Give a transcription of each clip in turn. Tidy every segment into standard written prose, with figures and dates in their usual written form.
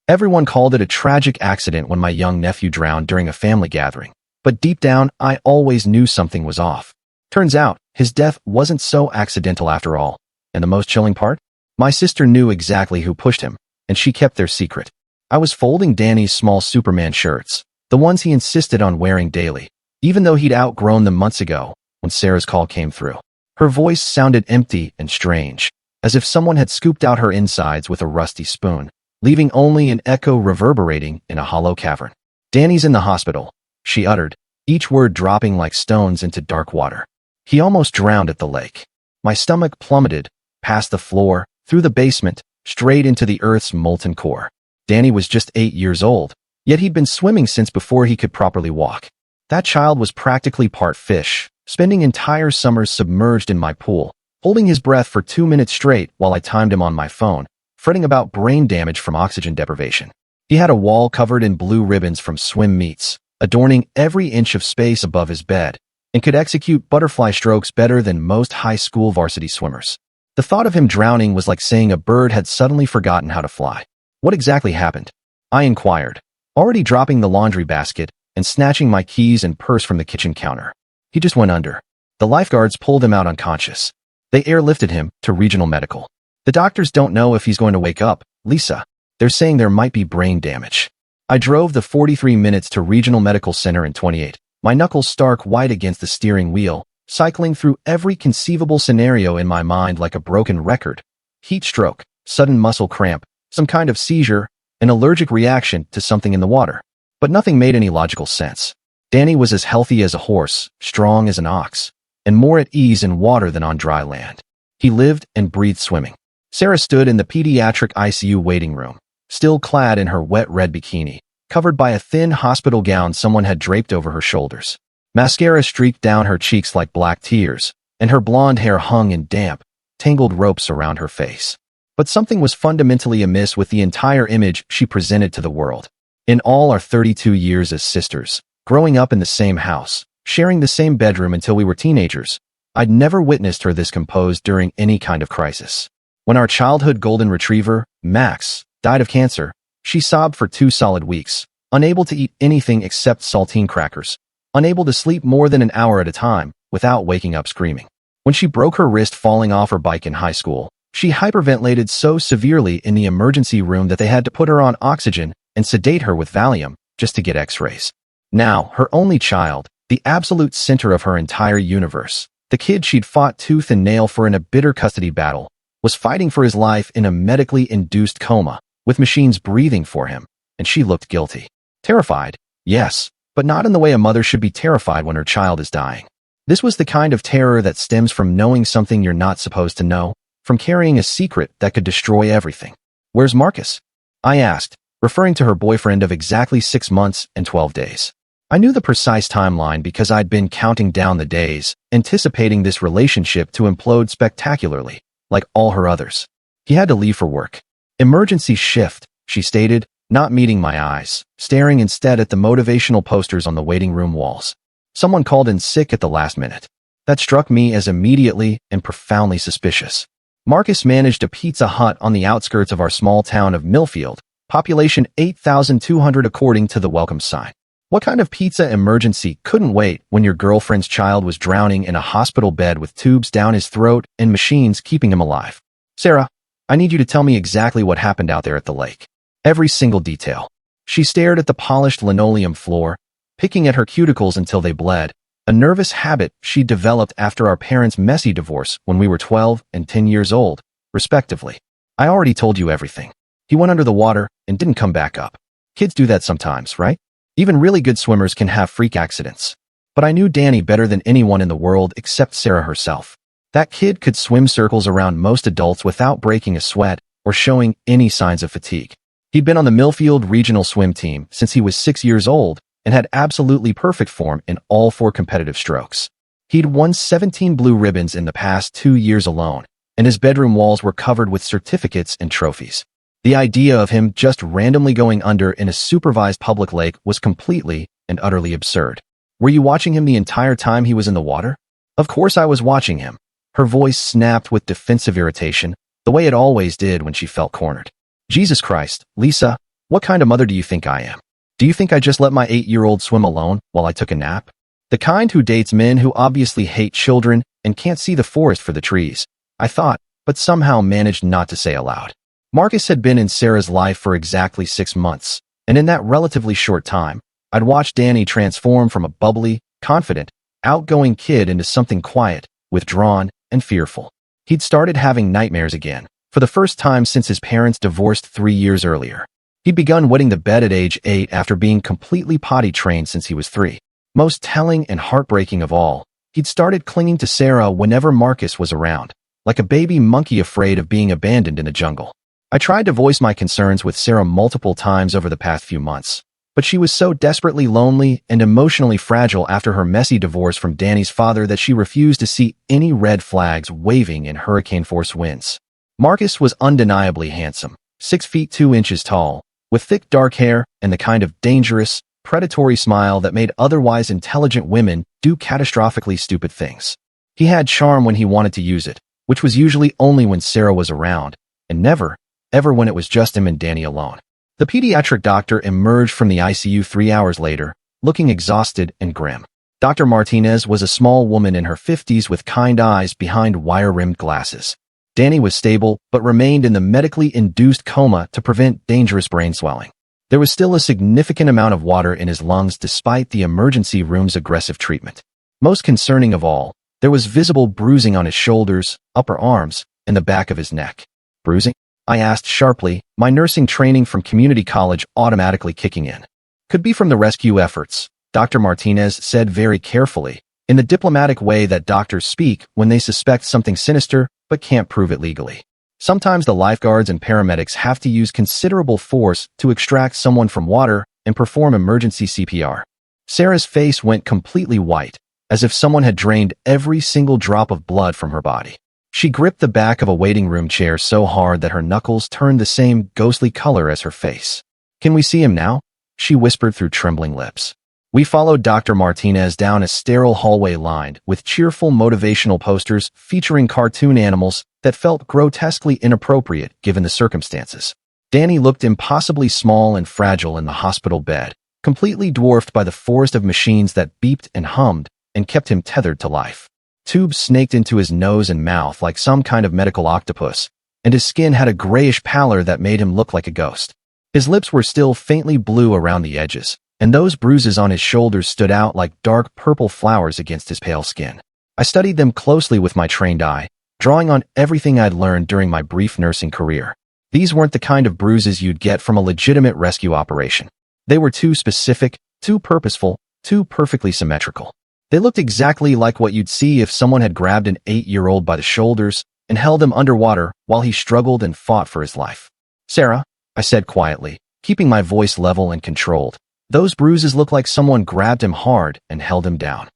Everyone called it a tragic accident when my young nephew drowned during a family gathering, but deep down, I always knew something was off. Turns out, his death wasn't so accidental after all. And the most chilling part? My sister knew exactly who pushed him, and she kept their secret. I was folding Danny's small Superman shirts, the ones he insisted on wearing daily, even though he'd outgrown them months ago, when Sarah's call came through. Her voice sounded empty and strange, as if someone had scooped out her insides with a rusty spoon, leaving only an echo reverberating in a hollow cavern. "Danny's in the hospital," she uttered, each word dropping like stones into dark water. "He almost drowned at the lake." My stomach plummeted, past the floor, through the basement, straight into the earth's molten core. Danny was just 8 years old, yet he'd been swimming since before he could properly walk. That child was practically part fish, spending entire summers submerged in my pool, holding his breath for 2 minutes straight while I timed him on my phone, fretting about brain damage from oxygen deprivation. He had a wall covered in blue ribbons from swim meets, adorning every inch of space above his bed, and could execute butterfly strokes better than most high school varsity swimmers. The thought of him drowning was like saying a bird had suddenly forgotten how to fly. "What exactly happened?" I inquired, already dropping the laundry basket and snatching my keys and purse from the kitchen counter. "He just went under. The lifeguards pulled him out unconscious. They airlifted him to regional medical. The doctors don't know if he's going to wake up, Lisa. They're saying there might be brain damage." I drove the 43 minutes to Regional Medical Center in 28, my knuckles stark white against the steering wheel, cycling through every conceivable scenario in my mind like a broken record. Heat stroke, sudden muscle cramp, some kind of seizure, an allergic reaction to something in the water. But nothing made any logical sense. Danny was as healthy as a horse, strong as an ox, and more at ease in water than on dry land. He lived and breathed swimming. Sarah stood in the pediatric ICU waiting room, still clad in her wet red bikini, covered by a thin hospital gown someone had draped over her shoulders. Mascara streaked down her cheeks like black tears, and her blonde hair hung in damp, tangled ropes around her face. But something was fundamentally amiss with the entire image she presented to the world. In all our 32 years as sisters, growing up in the same house, sharing the same bedroom until we were teenagers, I'd never witnessed her this composed during any kind of crisis. When our childhood golden retriever, Max, died of cancer, she sobbed for 2 solid weeks, unable to eat anything except saltine crackers, unable to sleep more than an hour at a time without waking up screaming. When she broke her wrist falling off her bike in high school, she hyperventilated so severely in the emergency room that they had to put her on oxygen and sedate her with Valium just to get x-rays. Now, her only child, the absolute center of her entire universe, the kid she'd fought tooth and nail for in a bitter custody battle, was fighting for his life in a medically induced coma, with machines breathing for him, and she looked guilty. Terrified, yes, but not in the way a mother should be terrified when her child is dying. This was the kind of terror that stems from knowing something you're not supposed to know, from carrying a secret that could destroy everything. "Where's Marcus?" I asked, referring to her boyfriend of exactly 6 months and 12 days. I knew the precise timeline because I'd been counting down the days, anticipating this relationship to implode spectacularly, like all her others. "He had to leave for work." "Emergency shift," she stated, not meeting my eyes, staring instead at the motivational posters on the waiting room walls. Someone called in sick at the last minute. That struck me as immediately and profoundly suspicious. Marcus managed a Pizza Hut on the outskirts of our small town of Millfield, population 8,200 according to the welcome sign. What kind of pizza emergency couldn't wait when your girlfriend's child was drowning in a hospital bed with tubes down his throat and machines keeping him alive? "Sarah, I need you to tell me exactly what happened out there at the lake. Every single detail." She stared at the polished linoleum floor, picking at her cuticles until they bled, a nervous habit she developed after our parents' messy divorce when we were 12 and 10 years old, respectively. "I already told you everything. He went under the water and didn't come back up. Kids do that sometimes, right? Even really good swimmers can have freak accidents. But I knew Danny better than anyone in the world except Sarah herself. That kid could swim circles around most adults without breaking a sweat or showing any signs of fatigue. He'd been on the Millfield regional swim team since he was 6 years old and had absolutely perfect form in all 4 competitive strokes. He'd won 17 blue ribbons in the past 2 years alone, and his bedroom walls were covered with certificates and trophies. The idea of him just randomly going under in a supervised public lake was completely and utterly absurd. "Were you watching him the entire time he was in the water?" "Of course I was watching him." Her voice snapped with defensive irritation, the way it always did when she felt cornered. "Jesus Christ, Lisa, What kind of mother do you think I am? Do you think I just let my 8-year-old swim alone while I took a nap? The kind who dates men who obviously hate children and can't see the forest for the trees, I thought, but somehow managed not to say aloud. Marcus had been in Sarah's life for exactly 6 months, and in that relatively short time, I'd watched Danny transform from a bubbly, confident, outgoing kid into something quiet, withdrawn, and fearful. He'd started having nightmares again, for the first time since his parents divorced 3 years earlier. He'd begun wetting the bed at age 8 after being completely potty trained since he was 3. Most telling and heartbreaking of all, he'd started clinging to Sarah whenever Marcus was around, like a baby monkey afraid of being abandoned in the jungle. I tried to voice my concerns with Sarah multiple times over the past few months, but she was so desperately lonely and emotionally fragile after her messy divorce from Danny's father that she refused to see any red flags waving in hurricane-force winds. Marcus was undeniably handsome, 6 feet 2 inches tall, with thick dark hair and the kind of dangerous, predatory smile that made otherwise intelligent women do catastrophically stupid things. He had charm when he wanted to use it, which was usually only when Sarah was around, and never, ever when it was just him and Danny alone. The pediatric doctor emerged from the ICU 3 hours later, looking exhausted and grim. Dr. Martinez was a small woman in her 50s with kind eyes behind wire-rimmed glasses. Danny was stable, but remained in the medically induced coma to prevent dangerous brain swelling. There was still a significant amount of water in his lungs despite the emergency room's aggressive treatment. Most concerning of all, there was visible bruising on his shoulders, upper arms, and the back of his neck. Bruising? I asked sharply, my nursing training from community college automatically kicking in. Could be from the rescue efforts, Dr. Martinez said very carefully, in the diplomatic way that doctors speak when they suspect something sinister but can't prove it legally. Sometimes the lifeguards and paramedics have to use considerable force to extract someone from water and perform emergency CPR. Sarah's face went completely white, as if someone had drained every single drop of blood from her body. She gripped the back of a waiting room chair so hard that her knuckles turned the same ghostly color as her face. "Can we see him now?" she whispered through trembling lips. We followed Dr. Martinez down a sterile hallway lined with cheerful motivational posters featuring cartoon animals that felt grotesquely inappropriate given the circumstances. Danny looked impossibly small and fragile in the hospital bed, completely dwarfed by the forest of machines that beeped and hummed and kept him tethered to life. Tubes snaked into his nose and mouth like some kind of medical octopus, and his skin had a grayish pallor that made him look like a ghost. His lips were still faintly blue around the edges, and those bruises on his shoulders stood out like dark purple flowers against his pale skin. I studied them closely with my trained eye, drawing on everything I'd learned during my brief nursing career. These weren't the kind of bruises you'd get from a legitimate rescue operation. They were too specific, too purposeful, too perfectly symmetrical. They looked exactly like what you'd see if someone had grabbed an 8-year-old by the shoulders and held him underwater while he struggled and fought for his life. "Sarah," I said quietly, keeping my voice level and controlled, "those bruises look like someone grabbed him hard and held him down."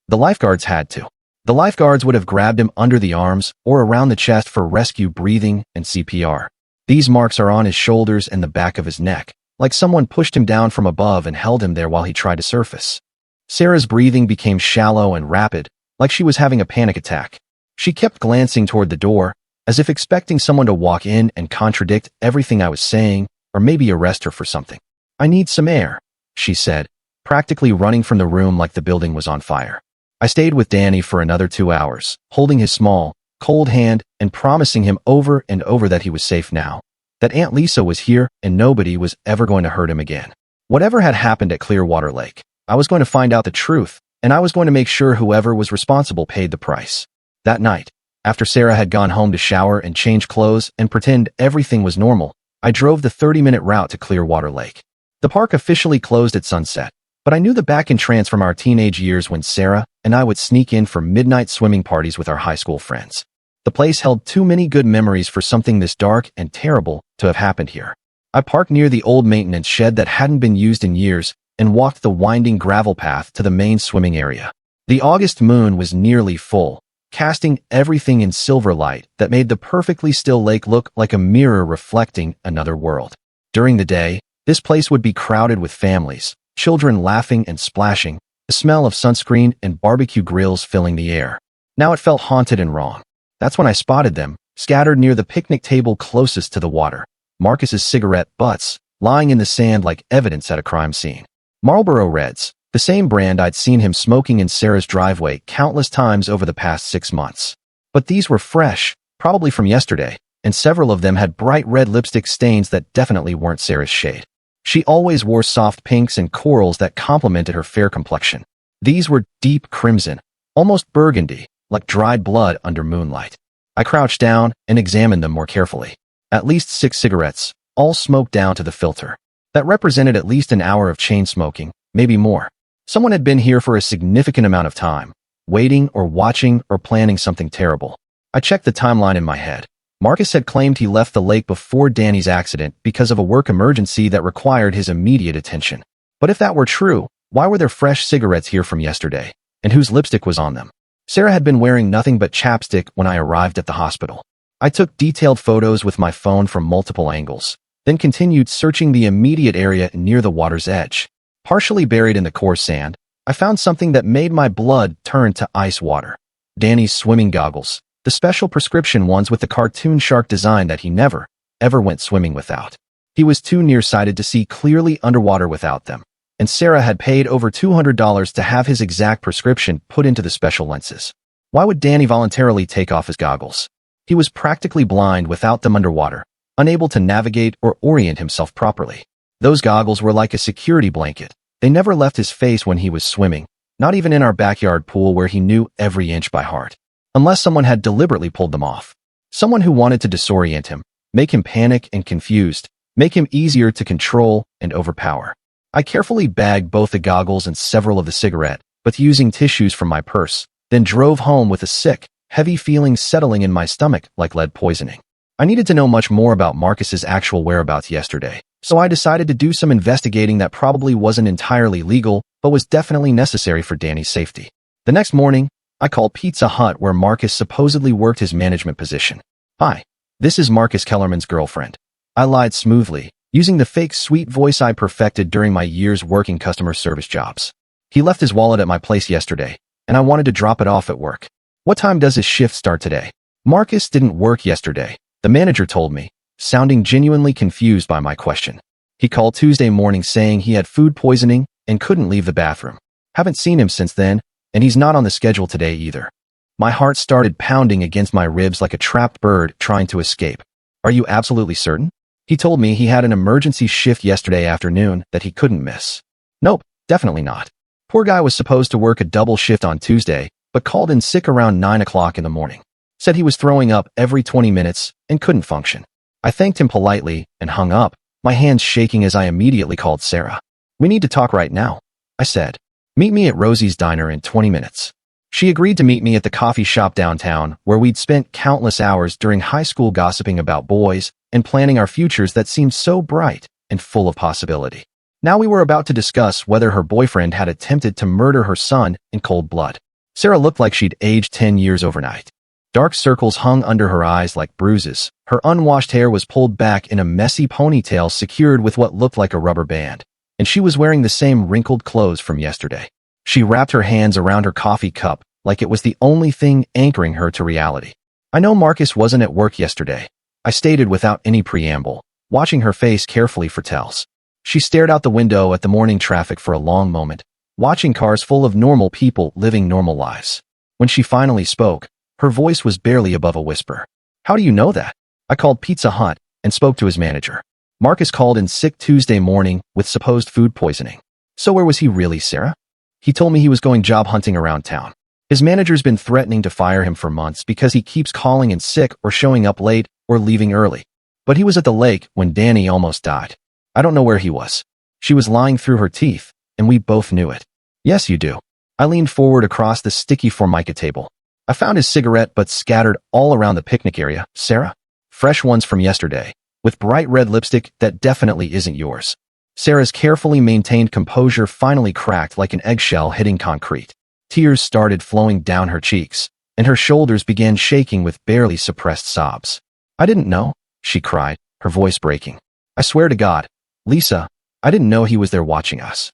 The lifeguards had to. The lifeguards would have grabbed him under the arms or around the chest for rescue breathing and CPR. These marks are on his shoulders and the back of his neck, like someone pushed him down from above and held him there while he tried to surface. Sarah's breathing became shallow and rapid, like she was having a panic attack. She kept glancing toward the door, as if expecting someone to walk in and contradict everything I was saying, or maybe arrest her for something. "I need some air," she said, practically running from the room like the building was on fire. I stayed with Danny for another 2 hours, holding his small, cold hand and promising him over and over that he was safe now, that Aunt Lisa was here and nobody was ever going to hurt him again. Whatever had happened at Clearwater Lake, I was going to find out the truth, and I was going to make sure whoever was responsible paid the price. That night, after Sarah had gone home to shower and change clothes and pretend everything was normal, I drove the 30-minute route to Clearwater Lake. The park officially closed at sunset, but I knew the back entrance from our teenage years when Sarah and I would sneak in for midnight swimming parties with our high school friends. The place held too many good memories for something this dark and terrible to have happened here. I parked near the old maintenance shed that hadn't been used in years and walked the winding gravel path to the main swimming area. The August moon was nearly full, casting everything in silver light that made the perfectly still lake look like a mirror reflecting another world. During the day, this place would be crowded with families, children laughing and splashing, the smell of sunscreen and barbecue grills filling the air. Now it felt haunted and wrong. That's when I spotted them, scattered near the picnic table closest to the water. Marcus's cigarette butts, lying in the sand like evidence at a crime scene. Marlboro Reds, the same brand I'd seen him smoking in Sarah's driveway countless times over the past 6 months. But these were fresh, probably from yesterday, and several of them had bright red lipstick stains that definitely weren't Sarah's shade. She always wore soft pinks and corals that complemented her fair complexion. These were deep crimson, almost burgundy, like dried blood under moonlight. I crouched down and examined them more carefully. At least 6 cigarettes, all smoked down to the filter. That represented at least an hour of chain smoking, maybe more. Someone had been here for a significant amount of time, waiting or watching or planning something terrible. I checked the timeline in my head. Marcus had claimed he left the lake before Danny's accident because of a work emergency that required his immediate attention. But if that were true, why were there fresh cigarettes here from yesterday? And whose lipstick was on them? Sarah had been wearing nothing but chapstick when I arrived at the hospital. I took detailed photos with my phone from multiple angles, then continued searching the immediate area near the water's edge. Partially buried in the coarse sand, I found something that made my blood turn to ice water. Danny's swimming goggles, the special prescription ones with the cartoon shark design that he never, ever went swimming without. He was too nearsighted to see clearly underwater without them, and Sarah had paid over $200 to have his exact prescription put into the special lenses. Why would Danny voluntarily take off his goggles? He was practically blind without them underwater, unable to navigate or orient himself properly. Those goggles were like a security blanket. They never left his face when he was swimming, not even in our backyard pool where he knew every inch by heart. Unless someone had deliberately pulled them off. Someone who wanted to disorient him, make him panic and confused, make him easier to control and overpower. I carefully bagged both the goggles and several of the cigarette, but using tissues from my purse, then drove home with a sick, heavy feeling settling in my stomach like lead poisoning. I needed to know much more about Marcus's actual whereabouts yesterday, so I decided to do some investigating that probably wasn't entirely legal, but was definitely necessary for Danny's safety. The next morning, I called Pizza Hut where Marcus supposedly worked his management position. Hi, this is Marcus Kellerman's girlfriend. I lied smoothly, using the fake sweet voice I perfected during my years working customer service jobs. He left his wallet at my place yesterday, and I wanted to drop it off at work. What time does his shift start today? Marcus didn't work yesterday, the manager told me, sounding genuinely confused by my question. He called Tuesday morning saying he had food poisoning and couldn't leave the bathroom. Haven't seen him since then, and he's not on the schedule today either. My heart started pounding against my ribs like a trapped bird trying to escape. Are you absolutely certain? He told me he had an emergency shift yesterday afternoon that he couldn't miss. Nope, definitely not. Poor guy was supposed to work a double shift on Tuesday, but called in sick around 9 o'clock in the morning. Said he was throwing up every 20 minutes and couldn't function. I thanked him politely and hung up, my hands shaking as I immediately called Sarah. We need to talk right now, I said. Meet me at Rosie's Diner in 20 minutes. She agreed to meet me at the coffee shop downtown where we'd spent countless hours during high school gossiping about boys and planning our futures that seemed so bright and full of possibility. Now we were about to discuss whether her boyfriend had attempted to murder her son in cold blood. Sarah looked like she'd aged 10 years overnight. Dark circles hung under her eyes like bruises. Her unwashed hair was pulled back in a messy ponytail secured with what looked like a rubber band. And she was wearing the same wrinkled clothes from yesterday. She wrapped her hands around her coffee cup like it was the only thing anchoring her to reality. I know Marcus wasn't at work yesterday, I stated without any preamble, watching her face carefully for tells. She stared out the window at the morning traffic for a long moment, watching cars full of normal people living normal lives. When she finally spoke, her voice was barely above a whisper. How do you know that? I called Pizza Hut and spoke to his manager. Marcus called in sick Tuesday morning with supposed food poisoning. So where was he really, Sarah? He told me he was going job hunting around town. His manager's been threatening to fire him for months because he keeps calling in sick or showing up late or leaving early. But he was at the lake when Danny almost died. I don't know where he was. She was lying through her teeth, and we both knew it. Yes, you do. I leaned forward across the sticky formica table. I found his cigarette but scattered all around the picnic area, Sarah. Fresh ones from yesterday, with bright red lipstick that definitely isn't yours. Sarah's carefully maintained composure finally cracked like an eggshell hitting concrete. Tears started flowing down her cheeks, and her shoulders began shaking with barely suppressed sobs. I didn't know, she cried, her voice breaking. I swear to God, Lisa, I didn't know he was there watching us.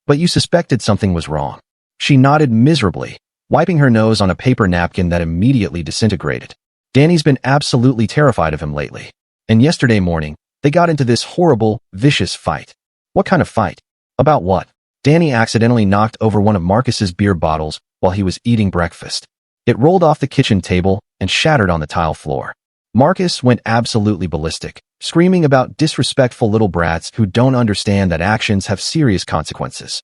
But you suspected something was wrong. She nodded miserably, wiping her nose on a paper napkin that immediately disintegrated. Danny's been absolutely terrified of him lately. And yesterday morning, They got into this horrible, vicious fight. What kind of fight? About what? Danny accidentally knocked over one of Marcus's beer bottles while he was eating breakfast. It rolled off the kitchen table and shattered on the tile floor. Marcus went absolutely ballistic, screaming about disrespectful little brats who don't understand that actions have serious consequences.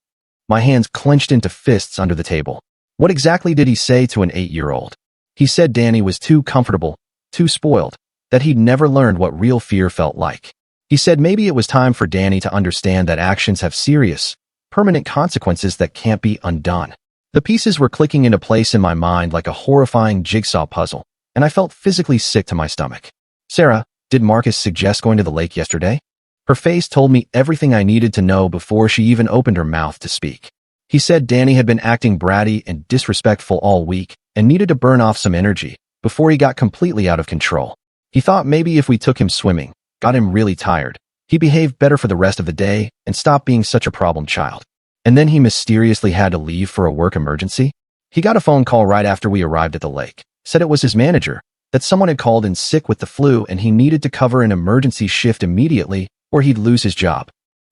My hands clenched into fists under the table. What exactly did he say to an 8-year-old? He said Danny was too comfortable, too spoiled, that he'd never learned what real fear felt like. He said maybe it was time for Danny to understand that actions have serious, permanent consequences that can't be undone. The pieces were clicking into place in my mind like a horrifying jigsaw puzzle, and I felt physically sick to my stomach. Sarah, did Marcus suggest going to the lake yesterday? Her face told me everything I needed to know before she even opened her mouth to speak. He said Danny had been acting bratty and disrespectful all week and needed to burn off some energy before he got completely out of control. He thought maybe if we took him swimming, got him really tired, he'd behave better for the rest of the day and stop being such a problem child. And then he mysteriously had to leave for a work emergency? He got a phone call right after we arrived at the lake, said it was his manager, that someone had called in sick with the flu and he needed to cover an emergency shift immediately or he'd lose his job.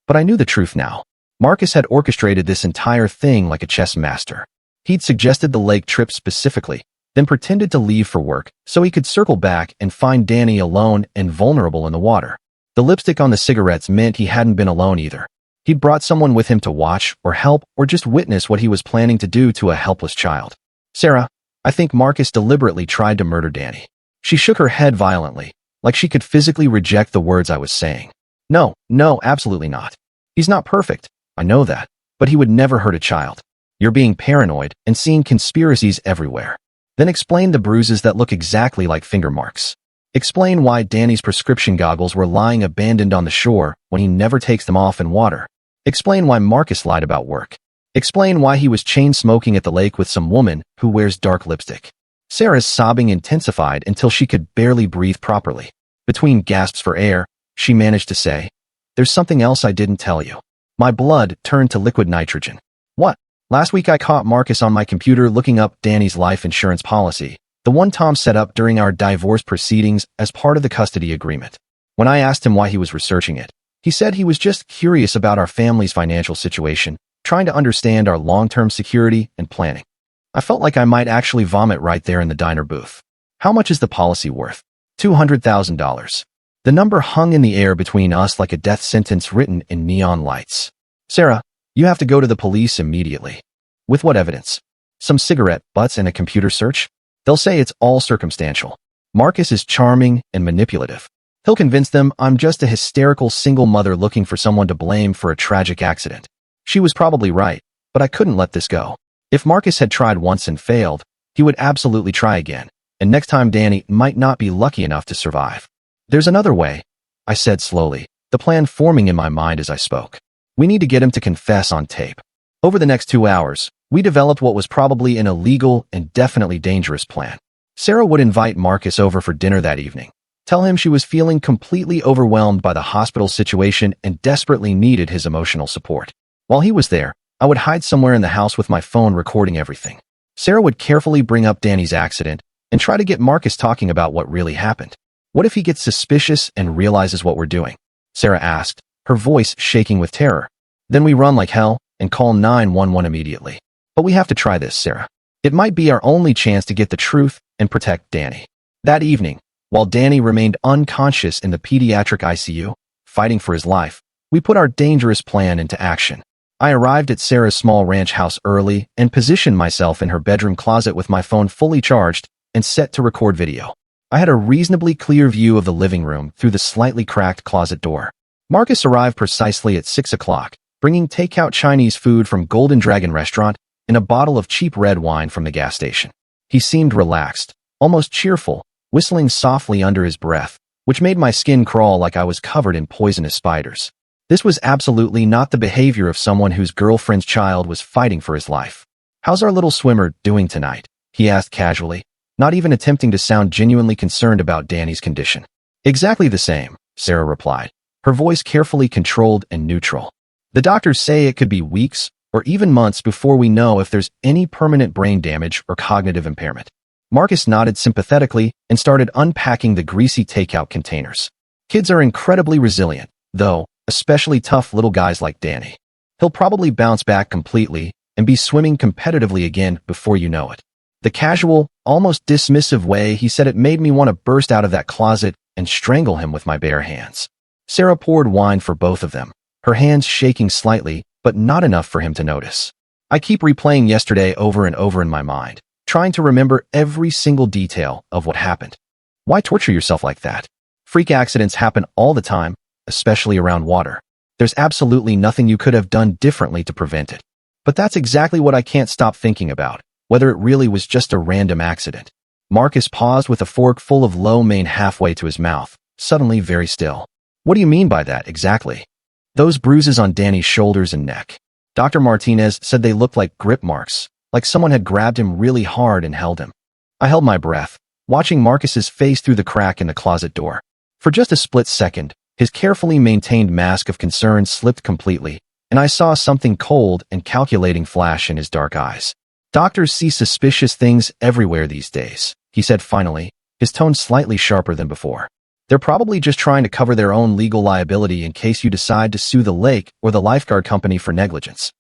But I knew the truth now. Marcus had orchestrated this entire thing like a chess master. He'd suggested the lake trip specifically, then pretended to leave for work so he could circle back and find Danny alone and vulnerable in the water. The lipstick on the cigarettes meant he hadn't been alone either. He'd brought someone with him to watch or help or just witness what he was planning to do to a helpless child. Sarah, I think Marcus deliberately tried to murder Danny. She shook her head violently, like she could physically reject the words I was saying. No, absolutely not. He's not perfect, I know that, but he would never hurt a child. You're being paranoid and seeing conspiracies everywhere. Then explain the bruises that look exactly like finger marks. Explain why Danny's prescription goggles were lying abandoned on the shore when he never takes them off in water. Explain why Marcus lied about work. Explain why he was chain smoking at the lake with some woman who wears dark lipstick. Sarah's sobbing intensified until she could barely breathe properly. Between gasps for air, she managed to say, "There's something else I didn't tell you." My blood turned to liquid nitrogen. What? Last week I caught Marcus on my computer looking up Danny's life insurance policy, the one Tom set up during our divorce proceedings as part of the custody agreement. When I asked him why he was researching it, he said he was just curious about our family's financial situation, trying to understand our long-term security and planning. I felt like I might actually vomit right there in the diner booth. How much is the policy worth? $200,000. The number hung in the air between us like a death sentence written in neon lights. Sarah, you have to go to the police immediately. With what evidence? Some cigarette butts and a computer search? They'll say it's all circumstantial. Marcus is charming and manipulative. He'll convince them I'm just a hysterical single mother looking for someone to blame for a tragic accident. She was probably right, but I couldn't let this go. If Marcus had tried once and failed, he would absolutely try again, and next time Danny might not be lucky enough to survive. There's another way, I said slowly, the plan forming in my mind as I spoke. We need to get him to confess on tape. Over the next 2 hours, we developed what was probably an illegal and definitely dangerous plan. Sarah would invite Marcus over for dinner that evening, tell him she was feeling completely overwhelmed by the hospital situation and desperately needed his emotional support. While he was there, I would hide somewhere in the house with my phone recording everything. Sarah would carefully bring up Danny's accident and try to get Marcus talking about what really happened. What if he gets suspicious and realizes what we're doing? Sarah asked, her voice shaking with terror. Then we run like hell and call 911 immediately. But we have to try this, Sarah. It might be our only chance to get the truth and protect Danny. That evening, while Danny remained unconscious in the pediatric ICU, fighting for his life, we put our dangerous plan into action. I arrived at Sarah's small ranch house early and positioned myself in her bedroom closet with my phone fully charged and set to record video. I had a reasonably clear view of the living room through the slightly cracked closet door. Marcus arrived precisely at 6 o'clock, bringing takeout Chinese food from Golden Dragon Restaurant and a bottle of cheap red wine from the gas station. He seemed relaxed, almost cheerful, whistling softly under his breath, which made my skin crawl like I was covered in poisonous spiders. This was absolutely not the behavior of someone whose girlfriend's child was fighting for his life. "How's our little swimmer doing tonight?" he asked casually, not even attempting to sound genuinely concerned about Danny's condition. "Exactly the same," Sarah replied, her voice carefully controlled and neutral. "The doctors say it could be weeks or even months before we know if there's any permanent brain damage or cognitive impairment." Marcus nodded sympathetically and started unpacking the greasy takeout containers. Kids are incredibly resilient, though, especially tough little guys like Danny. He'll probably bounce back completely and be swimming competitively again before you know it. The casual, almost dismissive way he said it made me want to burst out of that closet and strangle him with my bare hands. Sarah poured wine for both of them, her hands shaking slightly, but not enough for him to notice. I keep replaying yesterday over and over in my mind, trying to remember every single detail of what happened. Why torture yourself like that? Freak accidents happen all the time, especially around water. There's absolutely nothing you could have done differently to prevent it. But that's exactly what I can't stop thinking about, whether it really was just a random accident. Marcus paused with a fork full of lo mein halfway to his mouth, suddenly very still. What do you mean by that, exactly? Those bruises on Danny's shoulders and neck. Dr. Martinez said they looked like grip marks, like someone had grabbed him really hard and held him. I held my breath, watching Marcus's face through the crack in the closet door. For just a split second, his carefully maintained mask of concern slipped completely, and I saw something cold and calculating flash in his dark eyes. Doctors see suspicious things everywhere these days, he said finally, his tone slightly sharper than before. They're probably just trying to cover their own legal liability in case you decide to sue the lake or the lifeguard company for negligence.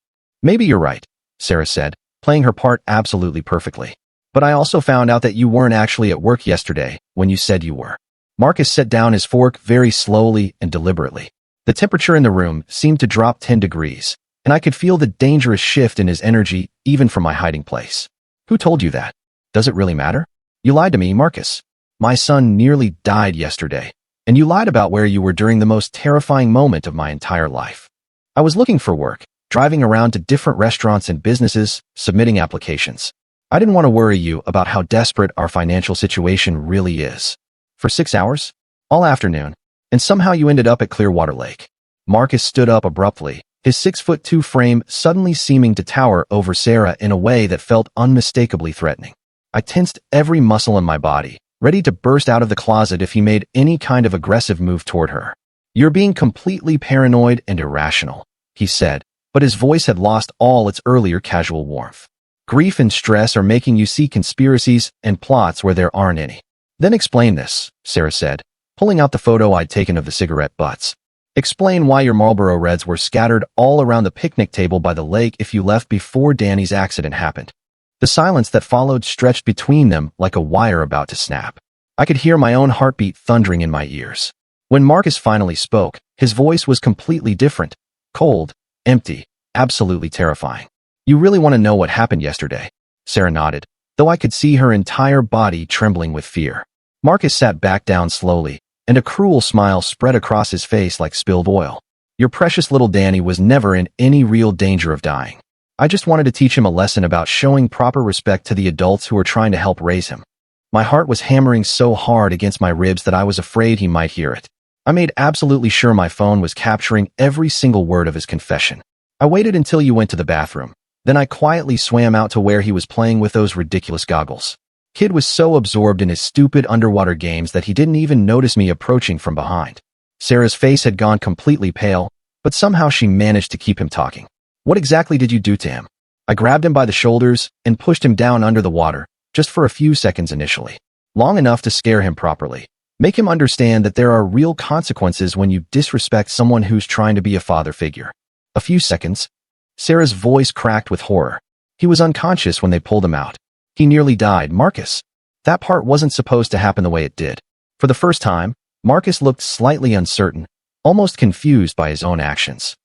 Maybe you're right, Sarah said, playing her part absolutely perfectly. But I also found out that you weren't actually at work yesterday when you said you were. Marcus set down his fork very slowly and deliberately. The temperature in the room seemed to drop 10 degrees, and I could feel the dangerous shift in his energy even from my hiding place. Who told you that? Does it really matter? You lied to me, Marcus. My son nearly died yesterday, and you lied about where you were during the most terrifying moment of my entire life. I was looking for work, driving around to different restaurants and businesses, submitting applications. I didn't want to worry you about how desperate our financial situation really is. For 6 hours? All afternoon. And somehow you ended up at Clearwater Lake. Marcus stood up abruptly, his 6'2" frame suddenly seeming to tower over Sarah in a way that felt unmistakably threatening. I tensed every muscle in my body, ready to burst out of the closet if he made any kind of aggressive move toward her. You're being completely paranoid and irrational, he said, but his voice had lost all its earlier casual warmth. Grief and stress are making you see conspiracies and plots where there aren't any. Then explain this, Sarah said, pulling out the photo I'd taken of the cigarette butts. Explain why your Marlboro Reds were scattered all around the picnic table by the lake if you left before Danny's accident happened. The silence that followed stretched between them like a wire about to snap. I could hear my own heartbeat thundering in my ears. When Marcus finally spoke, his voice was completely different. Cold, empty, absolutely terrifying. You really want to know what happened yesterday? Sarah nodded, though I could see her entire body trembling with fear. Marcus sat back down slowly, and a cruel smile spread across his face like spilled oil. Your precious little Danny was never in any real danger of dying. I just wanted to teach him a lesson about showing proper respect to the adults who are trying to help raise him. My heart was hammering so hard against my ribs that I was afraid he might hear it. I made absolutely sure my phone was capturing every single word of his confession. I waited until you went to the bathroom. Then I quietly swam out to where he was playing with those ridiculous goggles. Kid was so absorbed in his stupid underwater games that he didn't even notice me approaching from behind. Sarah's face had gone completely pale, but somehow she managed to keep him talking. What exactly did you do to him? I grabbed him by the shoulders and pushed him down under the water, just for a few seconds initially. Long enough to scare him properly. Make him understand that there are real consequences when you disrespect someone who's trying to be a father figure. A few seconds. Sarah's voice cracked with horror. He was unconscious when they pulled him out. He nearly died, Marcus. That part wasn't supposed to happen the way it did. For the first time, Marcus looked slightly uncertain, almost confused by his own actions.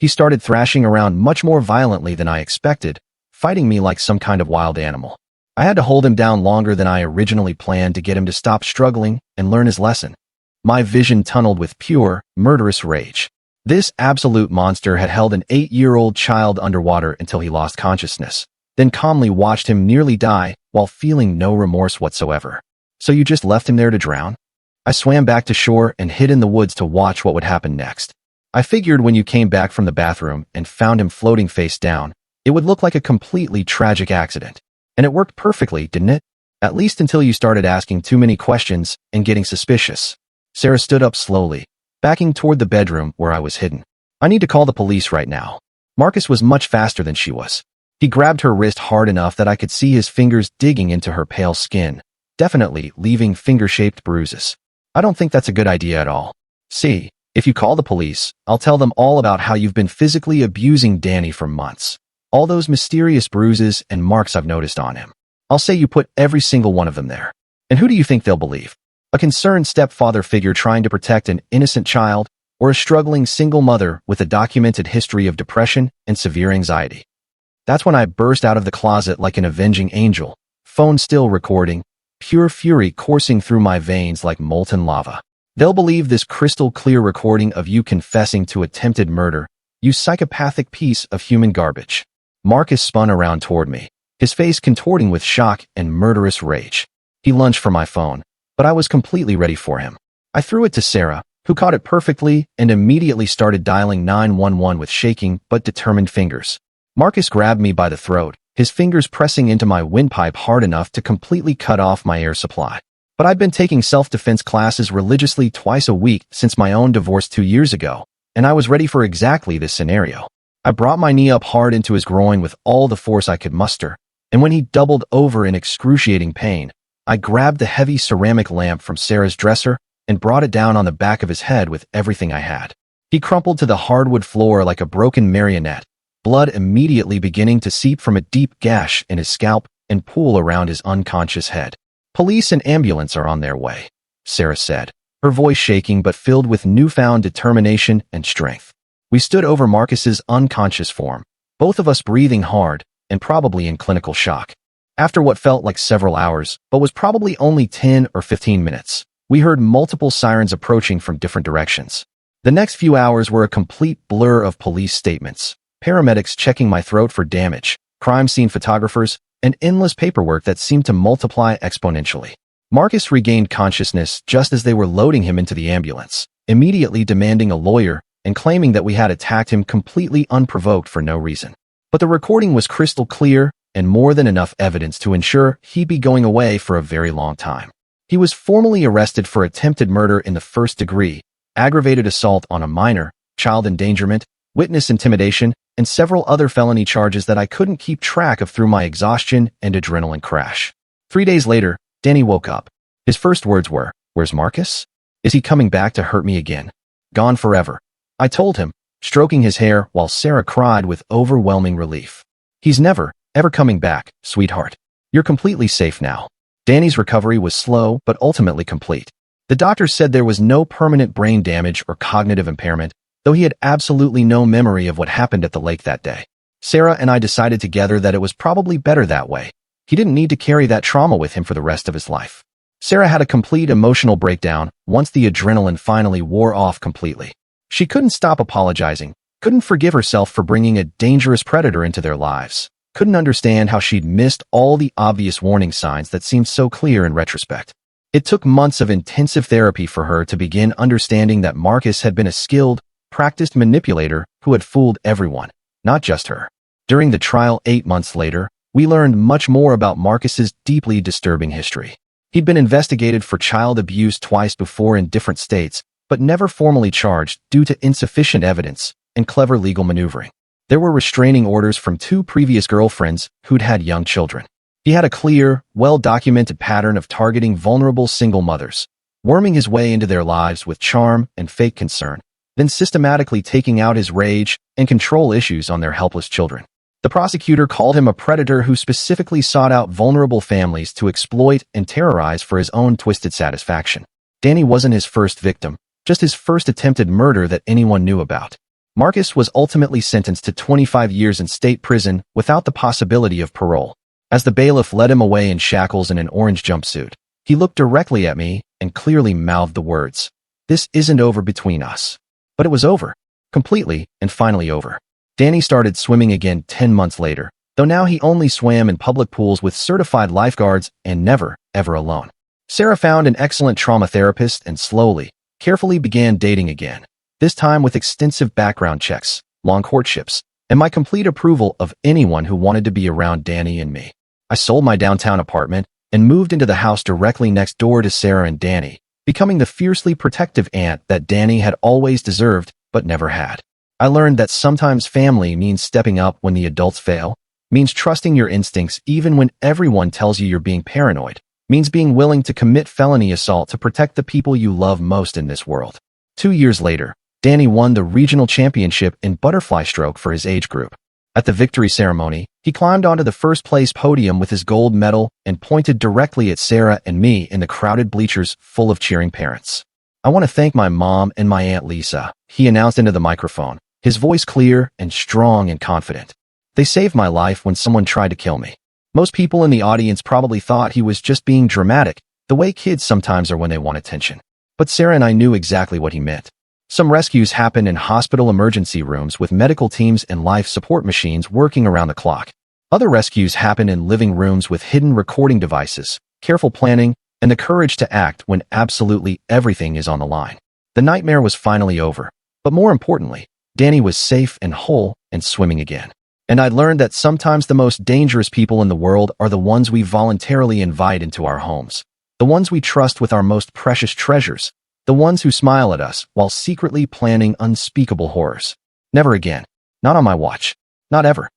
He started thrashing around much more violently than I expected, fighting me like some kind of wild animal. I had to hold him down longer than I originally planned to get him to stop struggling and learn his lesson. My vision tunneled with pure, murderous rage. This absolute monster had held an 8-year-old child underwater until he lost consciousness, then calmly watched him nearly die while feeling no remorse whatsoever. So you just left him there to drown? I swam back to shore and hid in the woods to watch what would happen next. I figured when you came back from the bathroom and found him floating face down, it would look like a completely tragic accident. And it worked perfectly, didn't it? At least until you started asking too many questions and getting suspicious. Sarah stood up slowly, backing toward the bedroom where I was hidden. I need to call the police right now. Marcus was much faster than she was. He grabbed her wrist hard enough that I could see his fingers digging into her pale skin, definitely leaving finger-shaped bruises. I don't think that's a good idea at all. See, if you call the police, I'll tell them all about how you've been physically abusing Danny for months. All those mysterious bruises and marks I've noticed on him. I'll say you put every single one of them there. And who do you think they'll believe? A concerned stepfather figure trying to protect an innocent child, or a struggling single mother with a documented history of depression and severe anxiety? That's when I burst out of the closet like an avenging angel, phone still recording, pure fury coursing through my veins like molten lava. They'll believe this crystal-clear recording of you confessing to attempted murder, you psychopathic piece of human garbage. Marcus spun around toward me, his face contorting with shock and murderous rage. He lunged for my phone, but I was completely ready for him. I threw it to Sarah, who caught it perfectly and immediately started dialing 911 with shaking but determined fingers. Marcus grabbed me by the throat, his fingers pressing into my windpipe hard enough to completely cut off my air supply. But I'd been taking self-defense classes religiously twice a week since my own divorce 2 years ago, and I was ready for exactly this scenario. I brought my knee up hard into his groin with all the force I could muster, and when he doubled over in excruciating pain, I grabbed the heavy ceramic lamp from Sarah's dresser and brought it down on the back of his head with everything I had. He crumpled to the hardwood floor like a broken marionette, blood immediately beginning to seep from a deep gash in his scalp and pool around his unconscious head. "Police and ambulance are on their way," Sarah said, her voice shaking but filled with newfound determination and strength. We stood over Marcus's unconscious form, both of us breathing hard and probably in clinical shock. After what felt like several hours, but was probably only 10 or 15 minutes, we heard multiple sirens approaching from different directions. The next few hours were a complete blur of police statements, paramedics checking my throat for damage, crime scene photographers, and endless paperwork that seemed to multiply exponentially. Marcus regained consciousness just as they were loading him into the ambulance, immediately demanding a lawyer and claiming that we had attacked him completely unprovoked for no reason. But the recording was crystal clear and more than enough evidence to ensure he'd be going away for a very long time. He was formally arrested for attempted murder in the first degree, aggravated assault on a minor, child endangerment, witness intimidation, and several other felony charges that I couldn't keep track of through my exhaustion and adrenaline crash. 3 days later, Danny woke up. His first words were, "Where's Marcus? Is he coming back to hurt me again?" "Gone forever," I told him, stroking his hair while Sarah cried with overwhelming relief. "He's never, ever coming back, sweetheart. You're completely safe now." Danny's recovery was slow but ultimately complete. The doctors said there was no permanent brain damage or cognitive impairment, though he had absolutely no memory of what happened at the lake that day. Sarah and I decided together that it was probably better that way. He didn't need to carry that trauma with him for the rest of his life. Sarah had a complete emotional breakdown once the adrenaline finally wore off completely. She couldn't stop apologizing, couldn't forgive herself for bringing a dangerous predator into their lives, couldn't understand how she'd missed all the obvious warning signs that seemed so clear in retrospect. It took months of intensive therapy for her to begin understanding that Marcus had been a skilled, practiced manipulator who had fooled everyone, not just her. During the trial 8 months later, we learned much more about Marcus's deeply disturbing history. He'd been investigated for child abuse twice before in different states, but never formally charged due to insufficient evidence and clever legal maneuvering. There were restraining orders from 2 previous girlfriends who'd had young children. He had a clear, well-documented pattern of targeting vulnerable single mothers, worming his way into their lives with charm and fake concern, then systematically taking out his rage and control issues on their helpless children. The prosecutor called him a predator who specifically sought out vulnerable families to exploit and terrorize for his own twisted satisfaction. Danny wasn't his first victim, just his first attempted murder that anyone knew about. Marcus was ultimately sentenced to 25 years in state prison without the possibility of parole. As the bailiff led him away in shackles in an orange jumpsuit, he looked directly at me and clearly mouthed the words, "This isn't over between us." But it was over. Completely and finally over. Danny started swimming again 10 months later, though now he only swam in public pools with certified lifeguards and never, ever alone. Sarah found an excellent trauma therapist and slowly, carefully began dating again, this time with extensive background checks, long courtships, and my complete approval of anyone who wanted to be around Danny and me. I sold my downtown apartment and moved into the house directly next door to Sarah and Danny, becoming the fiercely protective aunt that Danny had always deserved but never had. I learned that sometimes family means stepping up when the adults fail, means trusting your instincts even when everyone tells you you're being paranoid, means being willing to commit felony assault to protect the people you love most in this world. 2 years later, Danny won the regional championship in butterfly stroke for his age group. At the victory ceremony, he climbed onto the first-place podium with his gold medal and pointed directly at Sarah and me in the crowded bleachers full of cheering parents. "I want to thank my mom and my Aunt Lisa," he announced into the microphone, his voice clear and strong and confident. "They saved my life when someone tried to kill me." Most people in the audience probably thought he was just being dramatic, the way kids sometimes are when they want attention. But Sarah and I knew exactly what he meant. Some rescues happen in hospital emergency rooms with medical teams and life support machines working around the clock. Other rescues happen in living rooms with hidden recording devices, careful planning, and the courage to act when absolutely everything is on the line. The nightmare was finally over, but more importantly, Danny was safe and whole and swimming again. And I learned that sometimes the most dangerous people in the world are the ones we voluntarily invite into our homes, the ones we trust with our most precious treasures, the ones who smile at us while secretly planning unspeakable horrors. Never again. Not on my watch. Not ever.